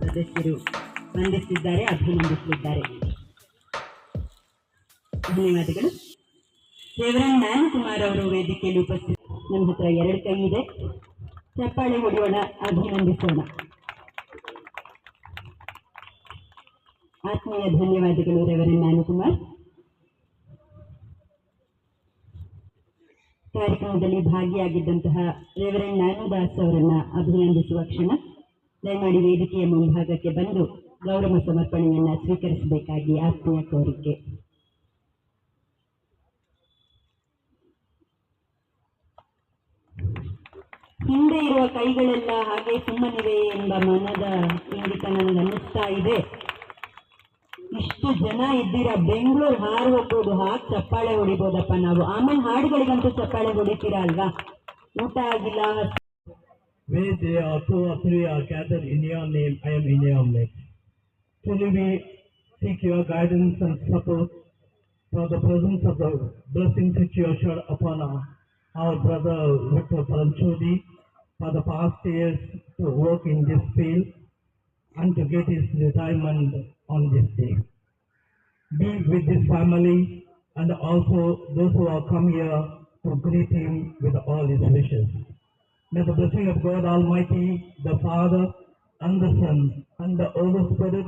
ಸದಸ್ಯರು ವಂದಿಸಿದ್ದಾರೆ, ಅಭಿನಂದಿಸಿದ್ದಾರೆ. ಧನ್ಯವಾದಗಳು. ರೆವರೆಂಡ್ ಮ್ಯಾನ್ಕುಮಾರ್ ಅವರು ವೇದಿಕೆಯಲ್ಲಿ ಉಪಸ್ಥಿತ. ನಮ್ಮ ಹತ್ರ 2 ಕೈ ಇದೆ, ಚಪ್ಪಾಳೆ ಹೊಡೆಯೋಣ, ಅಭಿನಂದಿಸೋಣ. ಆತ್ಮೀಯ ಧನ್ಯವಾದಗಳು ರೆವರೆಂಡ್ ಮ್ಯಾನ್ಕುಮಾರ್. ಕಾರ್ಯಕ್ರಮದಲ್ಲಿ ಭಾಗಿಯಾಗಿದ್ದಂತಹ ರೆವರೆಂಡ್ ಜ್ಞಾನದಾಸ್ ಅವರನ್ನ ಅಭಿನಂದಿಸುವ ಕ್ಷಣ. ದಯಮಾಡಿ ವೇದಿಕೆಯ ಮುಂಭಾಗಕ್ಕೆ ಬಂದು ಗೌರವ ಸಮರ್ಪಣೆಯನ್ನ ಸ್ವೀಕರಿಸಬೇಕಾಗಿ ಆತ್ಮೀಯ ಕೋರಿಕೆ. ಹಿಂದೆ ಇರುವ ಕೈಗಳೆಲ್ಲ ಹಾಗೆ ಸುಮ್ಮನಿವೆ ಎಂಬ ಮನದ ಇಂಗಿತ ನನಗೆ ಅನ್ನಿಸ್ತಾ ಇದೆ. ಇಷ್ಟು ಜನ ಇದ್ದೀರಾ, ಬೆಂಗಳೂರು ಹಾರು ಹೋಗ್ಬೋದು, ಹಾಗೆ ಚಪ್ಪಾಳೆ ಹೊಡಿಬೋದಪ್ಪ ನಾವು. ಆಮೇಲೆ ಹಾಡುಗಳಿಗಂತೂ ಚಪ್ಪಾಳೆ ಹೊಡಿತೀರಾ ಅಲ್ವಾ? ಊಟ ಆಗಿಲ್ಲ. Where there are 2 or 3 are gathered in your name, I am in your midst. Truly we seek your guidance and support for the presence of the blessings which you have showered upon our brother Victor Paranchodi for the past years to work in this field and to get his retirement on this day. Be with this family and also those who have come here to greet him with all his wishes. May the blessing of God Almighty, the Father and the Son and the Holy Spirit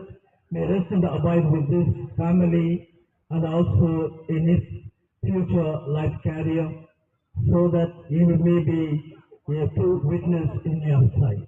may rest and abide with this family and also in his future life career, so that he may be a true witness in your sight.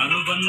ಅನುಬಂಧ